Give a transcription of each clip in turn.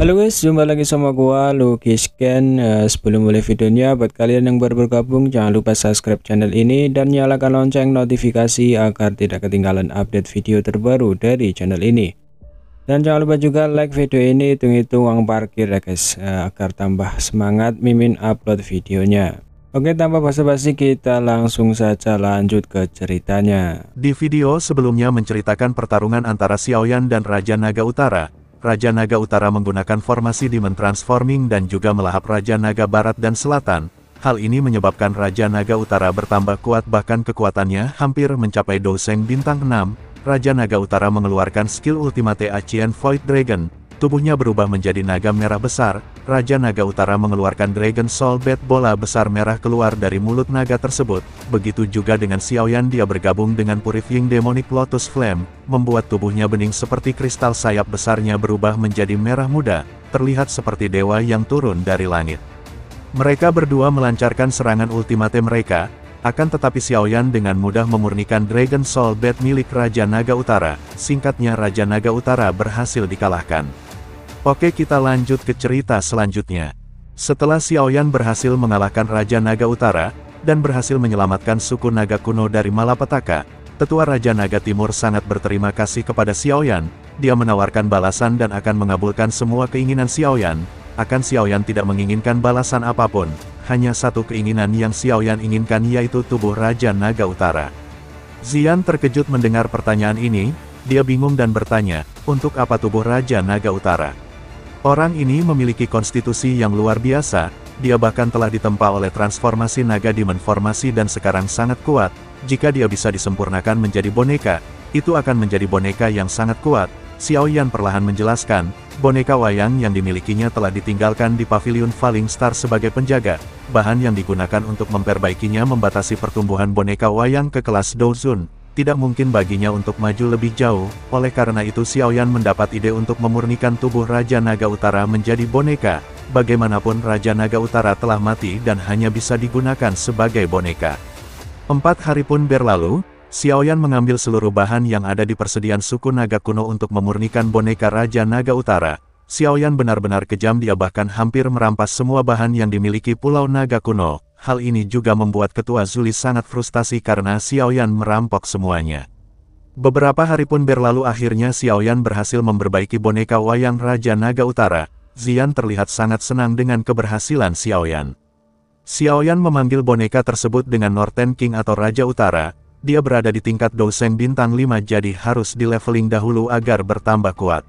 Halo guys, jumpa lagi sama gua Lucky Scan. Sebelum mulai videonya, buat kalian yang baru bergabung jangan lupa subscribe channel ini dan nyalakan lonceng notifikasi agar tidak ketinggalan update video terbaru dari channel ini. Dan jangan lupa juga like video ini, hitung-hitung uang parkir ya guys, agar tambah semangat Mimin upload videonya. Oke, tanpa basa-basi kita langsung saja lanjut ke ceritanya. Di video sebelumnya menceritakan pertarungan antara Xiaoyan dan Raja Naga Utara. Raja Naga Utara menggunakan formasi Demon Transforming dan juga melahap Raja Naga Barat dan Selatan. Hal ini menyebabkan Raja Naga Utara bertambah kuat, bahkan kekuatannya hampir mencapai Douseng bintang 6. Raja Naga Utara mengeluarkan skill Ultimate Ancient Void Dragon. Tubuhnya berubah menjadi naga merah besar. Raja Naga Utara mengeluarkan Dragon Soul Bat, bola besar merah keluar dari mulut naga tersebut. Begitu juga dengan Xiaoyan, dia bergabung dengan Purifying Demonic Lotus Flame, membuat tubuhnya bening seperti kristal. Sayap besarnya berubah menjadi merah muda, terlihat seperti dewa yang turun dari langit. Mereka berdua melancarkan serangan ultimate mereka, akan tetapi Xiaoyan dengan mudah memurnikan Dragon Soul Bat milik Raja Naga Utara. Singkatnya, Raja Naga Utara berhasil dikalahkan. Oke, kita lanjut ke cerita selanjutnya. Setelah Xiaoyan berhasil mengalahkan Raja Naga Utara, dan berhasil menyelamatkan suku naga kuno dari malapetaka, Tetua Raja Naga Timur sangat berterima kasih kepada Xiaoyan. Dia menawarkan balasan dan akan mengabulkan semua keinginan Xiaoyan. Akan Xiaoyan tidak menginginkan balasan apapun, hanya satu keinginan yang Xiaoyan inginkan, yaitu tubuh Raja Naga Utara. Xian terkejut mendengar pertanyaan ini. Dia bingung dan bertanya, untuk apa tubuh Raja Naga Utara? Orang ini memiliki konstitusi yang luar biasa, dia bahkan telah ditempa oleh transformasi naga Demon formasi dan sekarang sangat kuat. Jika dia bisa disempurnakan menjadi boneka, itu akan menjadi boneka yang sangat kuat. Xiaoyan perlahan menjelaskan, boneka wayang yang dimilikinya telah ditinggalkan di Pavilion Falling Star sebagai penjaga. Bahan yang digunakan untuk memperbaikinya membatasi pertumbuhan boneka wayang ke kelas Douzun. Tidak mungkin baginya untuk maju lebih jauh, oleh karena itu Xiaoyan mendapat ide untuk memurnikan tubuh Raja Naga Utara menjadi boneka. Bagaimanapun Raja Naga Utara telah mati dan hanya bisa digunakan sebagai boneka. 4 hari pun berlalu, Xiaoyan mengambil seluruh bahan yang ada di persediaan suku naga kuno untuk memurnikan boneka Raja Naga Utara. Xiaoyan benar-benar kejam, dia bahkan hampir merampas semua bahan yang dimiliki Pulau Naga Kuno. Hal ini juga membuat Ketua Zuli sangat frustasi karena Xiaoyan merampok semuanya. Beberapa hari pun berlalu, akhirnya Xiaoyan berhasil memperbaiki boneka wayang Raja Naga Utara. Xian terlihat sangat senang dengan keberhasilan Xiaoyan. Xiaoyan memanggil boneka tersebut dengan Northern King atau Raja Utara. Dia berada di tingkat Douseng bintang 5, jadi harus di leveling dahulu agar bertambah kuat.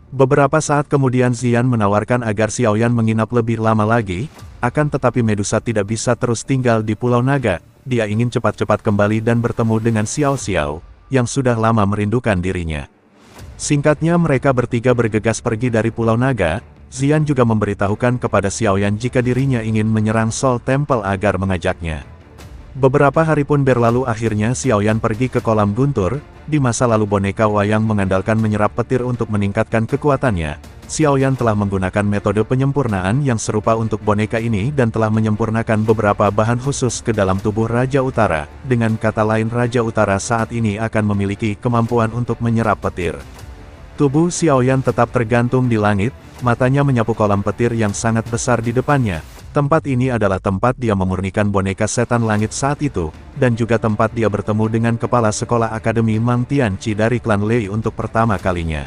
Beberapa saat kemudian Xian menawarkan agar Xiaoyan menginap lebih lama lagi, akan tetapi Medusa tidak bisa terus tinggal di Pulau Naga. Dia ingin cepat-cepat kembali dan bertemu dengan Xiao Xiao, yang sudah lama merindukan dirinya. Singkatnya, mereka bertiga bergegas pergi dari Pulau Naga. Xian juga memberitahukan kepada Xiaoyan jika dirinya ingin menyerang Soul Temple agar mengajaknya. Beberapa hari pun berlalu, akhirnya Xiaoyan pergi ke kolam guntur. Di masa lalu boneka wayang mengandalkan menyerap petir untuk meningkatkan kekuatannya. Xiaoyan telah menggunakan metode penyempurnaan yang serupa untuk boneka ini dan telah menyempurnakan beberapa bahan khusus ke dalam tubuh Raja Utara. Dengan kata lain, Raja Utara saat ini akan memiliki kemampuan untuk menyerap petir. Tubuh Xiaoyan tetap tergantung di langit, matanya menyapu kolam petir yang sangat besar di depannya. Tempat ini adalah tempat dia memurnikan boneka setan langit saat itu, dan juga tempat dia bertemu dengan kepala sekolah akademi Mang Tianqi dari klan Lei untuk pertama kalinya.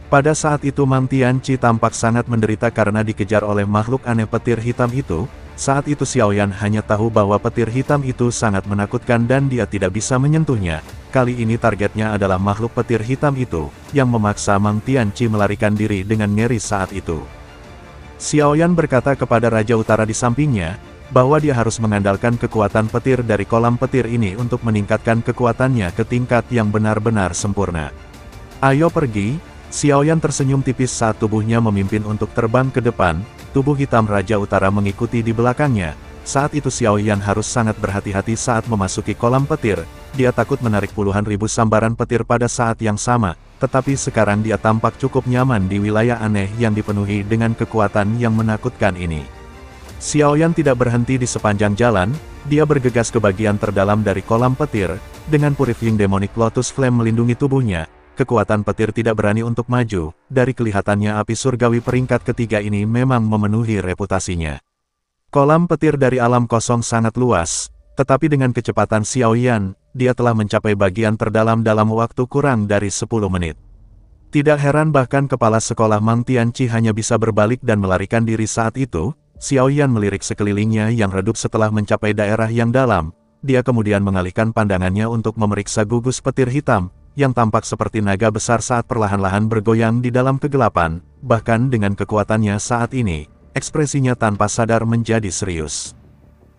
Pada saat itu Mang Tianqi tampak sangat menderita karena dikejar oleh makhluk aneh petir hitam itu. Saat itu Xiaoyan hanya tahu bahwa petir hitam itu sangat menakutkan dan dia tidak bisa menyentuhnya. Kali ini targetnya adalah makhluk petir hitam itu, yang memaksa Mang Tianqi melarikan diri dengan ngeri saat itu. Xiaoyan berkata kepada Raja Utara di sampingnya, bahwa dia harus mengandalkan kekuatan petir dari kolam petir ini untuk meningkatkan kekuatannya ke tingkat yang benar-benar sempurna. Ayo pergi. Xiaoyan tersenyum tipis saat tubuhnya memimpin untuk terbang ke depan. Tubuh hitam Raja Utara mengikuti di belakangnya. Saat itu Xiaoyan harus sangat berhati-hati saat memasuki kolam petir. Dia takut menarik puluhan ribu sambaran petir pada saat yang sama. Tetapi sekarang dia tampak cukup nyaman di wilayah aneh yang dipenuhi dengan kekuatan yang menakutkan ini. Xiaoyan tidak berhenti di sepanjang jalan, dia bergegas ke bagian terdalam dari kolam petir, dengan Purifying Demonic Lotus Flame melindungi tubuhnya. kekuatan petir tidak berani untuk maju. Dari kelihatannya api surgawi peringkat ketiga ini memang memenuhi reputasinya. Kolam petir dari alam kosong sangat luas, tetapi dengan kecepatan Xiaoyan, dia telah mencapai bagian terdalam dalam waktu kurang dari 10 menit. Tidak heran bahkan kepala sekolah Mang Tianqi hanya bisa berbalik dan melarikan diri saat itu. Xiaoyan melirik sekelilingnya yang redup setelah mencapai daerah yang dalam. Dia kemudian mengalihkan pandangannya untuk memeriksa gugus petir hitam, yang tampak seperti naga besar saat perlahan-lahan bergoyang di dalam kegelapan. Bahkan dengan kekuatannya saat ini, ekspresinya tanpa sadar menjadi serius.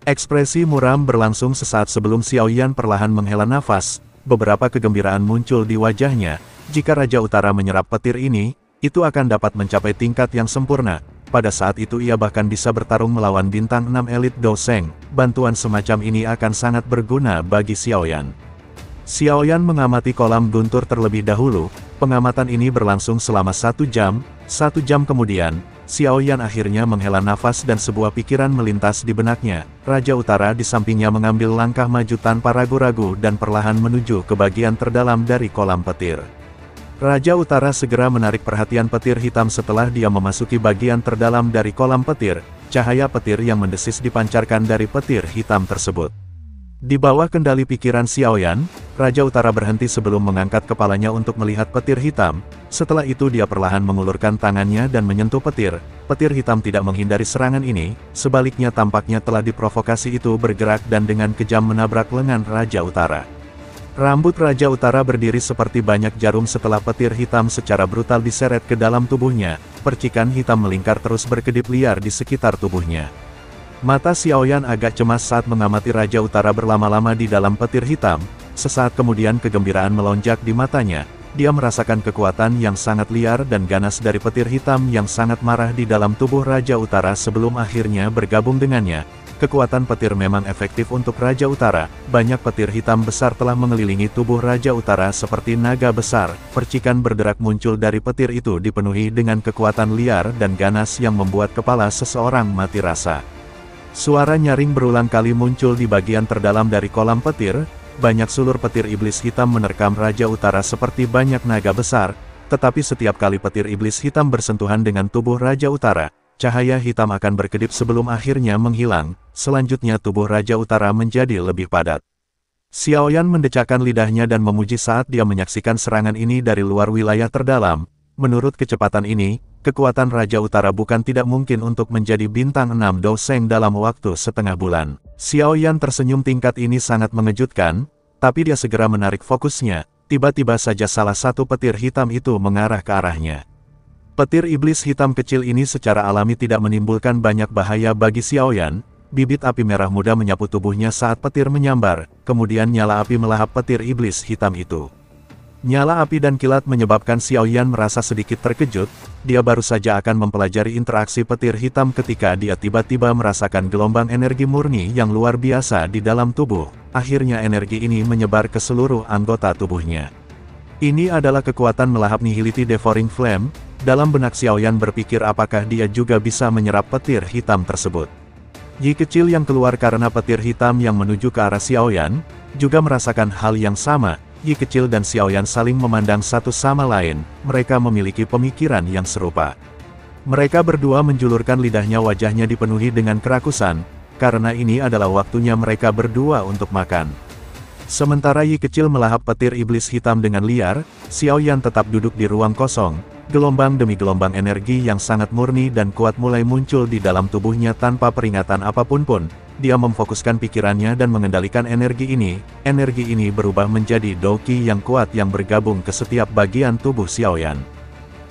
Ekspresi muram berlangsung sesaat sebelum Xiaoyan perlahan menghela nafas. Beberapa kegembiraan muncul di wajahnya. Jika Raja Utara menyerap petir ini, itu akan dapat mencapai tingkat yang sempurna. Pada saat itu ia bahkan bisa bertarung melawan bintang 6 elit Doseng. Bantuan semacam ini akan sangat berguna bagi Xiaoyan. Xiaoyan mengamati kolam guntur terlebih dahulu. Pengamatan ini berlangsung selama 1 jam. 1 jam kemudian, Xiaoyan akhirnya menghela nafas dan sebuah pikiran melintas di benaknya. Raja Utara di sampingnya mengambil langkah maju tanpa ragu-ragu dan perlahan menuju ke bagian terdalam dari kolam petir. Raja Utara segera menarik perhatian petir hitam setelah dia memasuki bagian terdalam dari kolam petir. Cahaya petir yang mendesis dipancarkan dari petir hitam tersebut. Di bawah kendali pikiran Xiaoyan, Raja Utara berhenti sebelum mengangkat kepalanya untuk melihat petir hitam. Setelah itu dia perlahan mengulurkan tangannya dan menyentuh petir. Petir hitam tidak menghindari serangan ini, sebaliknya tampaknya telah diprovokasi itu bergerak dan dengan kejam menabrak lengan Raja Utara. Rambut Raja Utara berdiri seperti banyak jarum setelah petir hitam secara brutal diseret ke dalam tubuhnya. Percikan hitam melingkar terus berkedip liar di sekitar tubuhnya. Mata Xiaoyan agak cemas saat mengamati Raja Utara berlama-lama di dalam petir hitam. Sesaat kemudian kegembiraan melonjak di matanya. Dia merasakan kekuatan yang sangat liar dan ganas dari petir hitam yang sangat marah di dalam tubuh Raja Utara sebelum akhirnya bergabung dengannya. Kekuatan petir memang efektif untuk Raja Utara. Banyak petir hitam besar telah mengelilingi tubuh Raja Utara seperti naga besar. Percikan berderak muncul dari petir itu dipenuhi dengan kekuatan liar dan ganas yang membuat kepala seseorang mati rasa. Suara nyaring berulang kali muncul di bagian terdalam dari kolam petir. Banyak sulur petir iblis hitam menerkam Raja Utara seperti banyak naga besar. Tetapi setiap kali petir iblis hitam bersentuhan dengan tubuh Raja Utara, cahaya hitam akan berkedip sebelum akhirnya menghilang. Selanjutnya tubuh Raja Utara menjadi lebih padat. Xiaoyan mendecakkan lidahnya dan memuji saat dia menyaksikan serangan ini dari luar wilayah terdalam. Menurut kecepatan ini, kekuatan Raja Utara bukan tidak mungkin untuk menjadi bintang 6 Doseng dalam waktu setengah bulan. Xiaoyan tersenyum, tingkat ini sangat mengejutkan, tapi dia segera menarik fokusnya. Tiba-tiba saja salah satu petir hitam itu mengarah ke arahnya. Petir iblis hitam kecil ini secara alami tidak menimbulkan banyak bahaya bagi Xiaoyan. Bibit api merah muda menyapu tubuhnya saat petir menyambar, kemudian nyala api melahap petir iblis hitam itu. Nyala api dan kilat menyebabkan Xiaoyan merasa sedikit terkejut. Dia baru saja akan mempelajari interaksi petir hitam ketika dia tiba-tiba merasakan gelombang energi murni yang luar biasa di dalam tubuh. Akhirnya energi ini menyebar ke seluruh anggota tubuhnya. Ini adalah kekuatan melahap Nihility Devouring Flame. Dalam benak Xiaoyan berpikir apakah dia juga bisa menyerap petir hitam tersebut. Yi kecil yang keluar karena petir hitam yang menuju ke arah Xiaoyan, juga merasakan hal yang sama. Yi kecil dan Xiaoyan saling memandang satu sama lain, mereka memiliki pemikiran yang serupa. Mereka berdua menjulurkan lidahnya, wajahnya dipenuhi dengan kerakusan, karena ini adalah waktunya mereka berdua untuk makan. Sementara Yi kecil melahap petir iblis hitam dengan liar, Xiaoyan tetap duduk di ruang kosong. Gelombang demi gelombang energi yang sangat murni dan kuat mulai muncul di dalam tubuhnya tanpa peringatan apapun pun. Dia memfokuskan pikirannya dan mengendalikan energi ini. Energi ini berubah menjadi Douqi yang kuat yang bergabung ke setiap bagian tubuh Xiaoyan.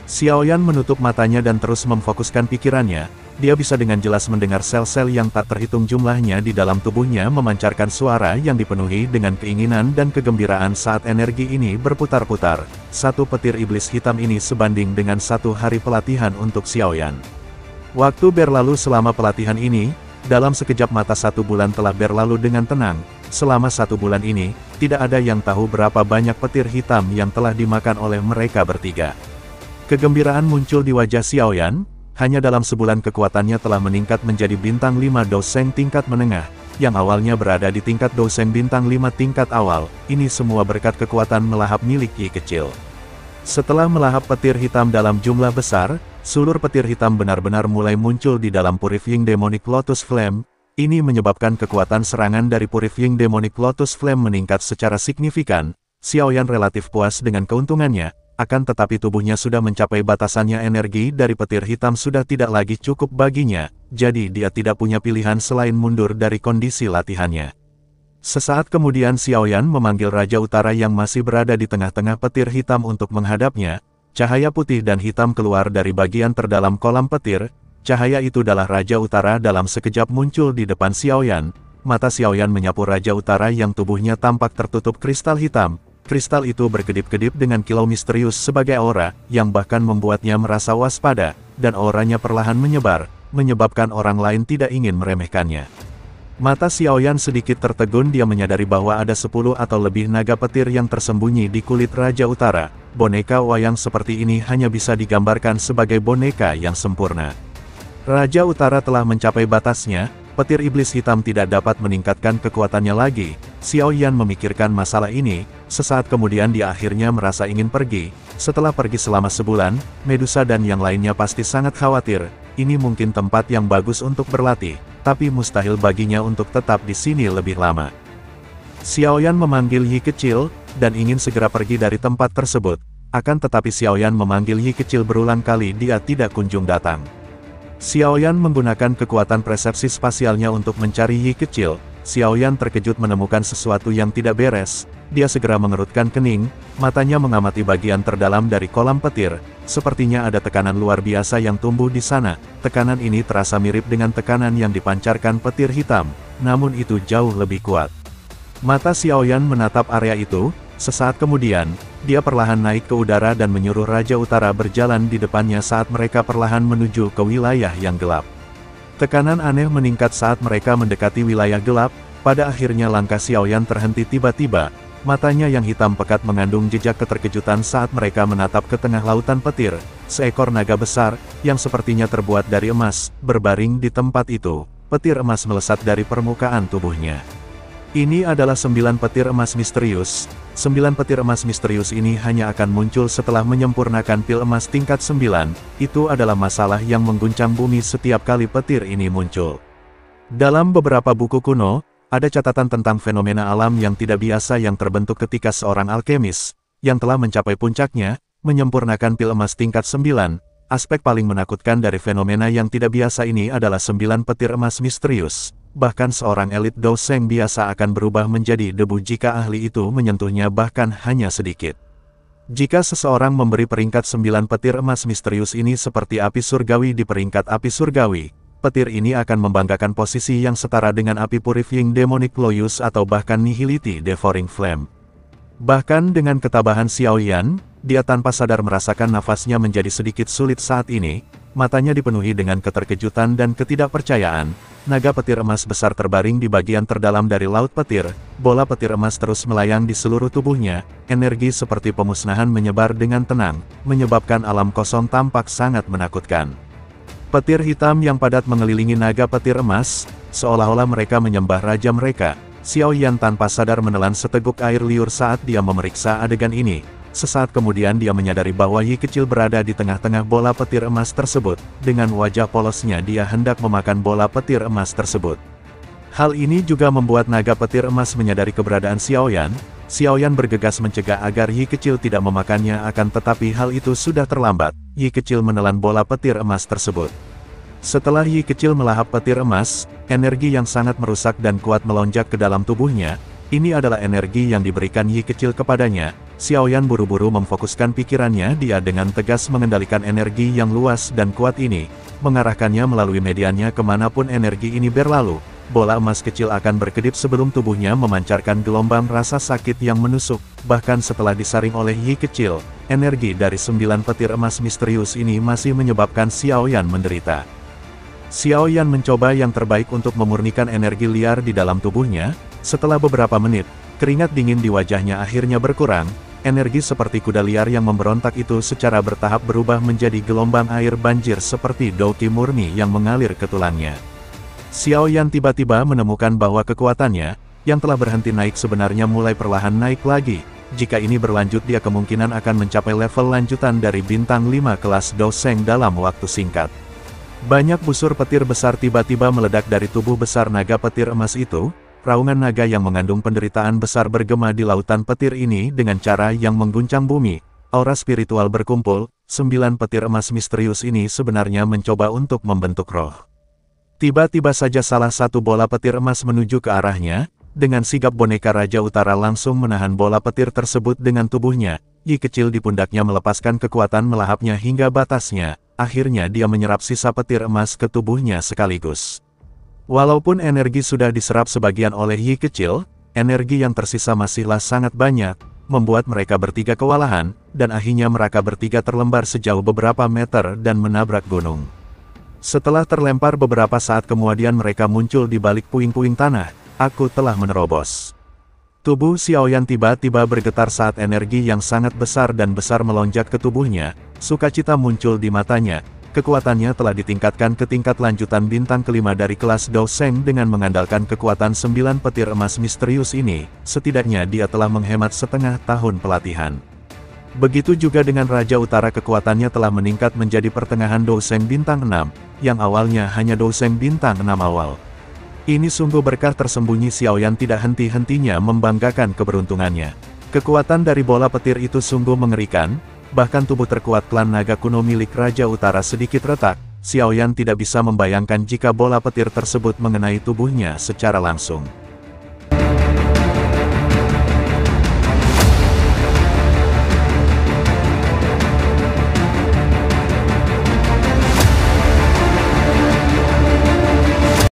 Xiaoyan menutup matanya dan terus memfokuskan pikirannya. Dia bisa dengan jelas mendengar sel-sel yang tak terhitung jumlahnya di dalam tubuhnya memancarkan suara yang dipenuhi dengan keinginan dan kegembiraan saat energi ini berputar-putar. Satu petir iblis hitam ini sebanding dengan 1 hari pelatihan untuk Xiaoyan. Waktu berlalu selama pelatihan ini, dalam sekejap mata 1 bulan telah berlalu dengan tenang. Selama 1 bulan ini, tidak ada yang tahu berapa banyak petir hitam yang telah dimakan oleh mereka bertiga. Kegembiraan muncul di wajah Xiaoyan. Hanya dalam sebulan kekuatannya telah meningkat menjadi bintang 5 Doseng tingkat menengah, yang awalnya berada di tingkat Doseng bintang 5 tingkat awal. Ini semua berkat kekuatan melahap milik Yi kecil. Setelah melahap petir hitam dalam jumlah besar, sulur petir hitam benar-benar mulai muncul di dalam Purifying Demonic Lotus Flame. Ini menyebabkan kekuatan serangan dari Purifying Demonic Lotus Flame meningkat secara signifikan. Xiaoyan relatif puas dengan keuntungannya, akan tetapi tubuhnya sudah mencapai batasannya, energi dari petir hitam sudah tidak lagi cukup baginya, jadi dia tidak punya pilihan selain mundur dari kondisi latihannya. Sesaat kemudian Xiaoyan memanggil Raja Utara yang masih berada di tengah-tengah petir hitam untuk menghadapnya. Cahaya putih dan hitam keluar dari bagian terdalam kolam petir. Cahaya itu adalah Raja Utara dalam sekejap muncul di depan Xiaoyan. Mata Xiaoyan menyapu Raja Utara yang tubuhnya tampak tertutup kristal hitam. Kristal itu berkedip-kedip dengan kilau misterius sebagai aura, yang bahkan membuatnya merasa waspada, dan auranya perlahan menyebar, menyebabkan orang lain tidak ingin meremehkannya. Mata Xiaoyan sedikit tertegun, dia menyadari bahwa ada 10 atau lebih naga petir yang tersembunyi di kulit Raja Utara. Boneka wayang seperti ini hanya bisa digambarkan sebagai boneka yang sempurna. Raja Utara telah mencapai batasnya, petir iblis hitam tidak dapat meningkatkan kekuatannya lagi. Xiaoyan memikirkan masalah ini, sesaat kemudian dia akhirnya merasa ingin pergi. Setelah pergi selama sebulan, Medusa dan yang lainnya pasti sangat khawatir. Ini mungkin tempat yang bagus untuk berlatih, tapi mustahil baginya untuk tetap di sini lebih lama. Xiaoyan memanggil Yi kecil, dan ingin segera pergi dari tempat tersebut. Akan tetapi Xiaoyan memanggil Yi kecil berulang kali, dia tidak kunjung datang. Xiaoyan menggunakan kekuatan persepsi spasialnya untuk mencari Yi kecil. Xiaoyan terkejut menemukan sesuatu yang tidak beres. Dia segera mengerutkan kening, matanya mengamati bagian terdalam dari kolam petir. Sepertinya ada tekanan luar biasa yang tumbuh di sana. Tekanan ini terasa mirip dengan tekanan yang dipancarkan petir hitam, namun itu jauh lebih kuat. Mata Xiaoyan menatap area itu. Sesaat kemudian, dia perlahan naik ke udara dan menyuruh Raja Utara berjalan di depannya saat mereka perlahan menuju ke wilayah yang gelap. Tekanan aneh meningkat saat mereka mendekati wilayah gelap. Pada akhirnya langkah Xiaoyan terhenti tiba-tiba. Matanya yang hitam pekat mengandung jejak keterkejutan saat mereka menatap ke tengah lautan petir. Seekor naga besar, yang sepertinya terbuat dari emas, berbaring di tempat itu. Petir emas melesat dari permukaan tubuhnya. Ini adalah 9 petir emas misterius. 9 petir emas misterius ini hanya akan muncul setelah menyempurnakan pil emas tingkat 9. Itu adalah masalah yang mengguncang bumi setiap kali petir ini muncul. Dalam beberapa buku kuno, ada catatan tentang fenomena alam yang tidak biasa yang terbentuk ketika seorang alkemis, yang telah mencapai puncaknya, menyempurnakan pil emas tingkat 9. Aspek paling menakutkan dari fenomena yang tidak biasa ini adalah 9 petir emas misterius. Bahkan seorang elit doseng biasa akan berubah menjadi debu jika ahli itu menyentuhnya bahkan hanya sedikit. Jika seseorang memberi peringkat 9 petir emas misterius ini seperti api surgawi di peringkat api surgawi, petir ini akan membanggakan posisi yang setara dengan api Purifying Demonic Lotus atau bahkan Nihility Devouring Flame. Bahkan dengan ketabahan Xiaoyan, dia tanpa sadar merasakan nafasnya menjadi sedikit sulit saat ini. Matanya dipenuhi dengan keterkejutan dan ketidakpercayaan. Naga petir emas besar terbaring di bagian terdalam dari laut petir. Bola petir emas terus melayang di seluruh tubuhnya. Energi seperti pemusnahan menyebar dengan tenang, menyebabkan alam kosong tampak sangat menakutkan. Petir hitam yang padat mengelilingi naga petir emas, seolah-olah mereka menyembah raja mereka. Xiaoyan tanpa sadar menelan seteguk air liur saat dia memeriksa adegan ini. Sesaat kemudian dia menyadari bahwa Yi kecil berada di tengah-tengah bola petir emas tersebut. Dengan wajah polosnya dia hendak memakan bola petir emas tersebut. Hal ini juga membuat naga petir emas menyadari keberadaan Xiaoyan. Xiaoyan bergegas mencegah agar Yi kecil tidak memakannya, akan tetapi hal itu sudah terlambat. Yi kecil menelan bola petir emas tersebut. Setelah Yi kecil melahap petir emas, energi yang sangat merusak dan kuat melonjak ke dalam tubuhnya. Ini adalah energi yang diberikan Yi kecil kepadanya. Xiaoyan buru-buru memfokuskan pikirannya, dia dengan tegas mengendalikan energi yang luas dan kuat ini, mengarahkannya melalui mediannya kemanapun energi ini berlalu. Bola emas kecil akan berkedip sebelum tubuhnya memancarkan gelombang rasa sakit yang menusuk. Bahkan setelah disaring oleh Yi kecil, energi dari 9 petir emas misterius ini masih menyebabkan Xiaoyan menderita. Xiaoyan mencoba yang terbaik untuk memurnikan energi liar di dalam tubuhnya. Setelah beberapa menit, keringat dingin di wajahnya akhirnya berkurang. Energi seperti kuda liar yang memberontak itu secara bertahap berubah menjadi gelombang air banjir seperti dauki murni yang mengalir ke tulangnya. Xiaoyan tiba-tiba menemukan bahwa kekuatannya, yang telah berhenti naik sebenarnya mulai perlahan naik lagi. Jika ini berlanjut dia kemungkinan akan mencapai level lanjutan dari bintang 5 kelas Doseng dalam waktu singkat. Banyak busur petir besar tiba-tiba meledak dari tubuh besar naga petir emas itu. Raungan naga yang mengandung penderitaan besar bergema di lautan petir ini dengan cara yang mengguncang bumi. Aura spiritual berkumpul, 9 petir emas misterius ini sebenarnya mencoba untuk membentuk roh. Tiba-tiba saja salah satu bola petir emas menuju ke arahnya. Dengan sigap boneka Raja Utara langsung menahan bola petir tersebut dengan tubuhnya. Yi kecil di pundaknya melepaskan kekuatan melahapnya hingga batasnya. Akhirnya dia menyerap sisa petir emas ke tubuhnya sekaligus. Walaupun energi sudah diserap sebagian oleh Yi kecil, energi yang tersisa masihlah sangat banyak. Membuat mereka bertiga kewalahan, dan akhirnya mereka bertiga terlempar sejauh beberapa meter dan menabrak gunung. Setelah terlempar beberapa saat kemudian mereka muncul di balik puing-puing tanah. Aku telah menerobos. Tubuh Xiaoyan tiba-tiba bergetar saat energi yang sangat besar dan besar melonjak ke tubuhnya. Sukacita muncul di matanya. Kekuatannya telah ditingkatkan ke tingkat lanjutan bintang kelima dari kelas Doseng dengan mengandalkan kekuatan 9 petir emas misterius ini. Setidaknya dia telah menghemat setengah tahun pelatihan. Begitu juga dengan Raja Utara, kekuatannya telah meningkat menjadi pertengahan Doseng bintang 6, yang awalnya hanya Doseng bintang 6 awal. Ini sungguh berkah tersembunyi. Xiaoyan tidak henti-hentinya membanggakan keberuntungannya. Kekuatan dari bola petir itu sungguh mengerikan. Bahkan tubuh terkuat klan naga kuno milik Raja Utara sedikit retak. Xiaoyan tidak bisa membayangkan jika bola petir tersebut mengenai tubuhnya secara langsung.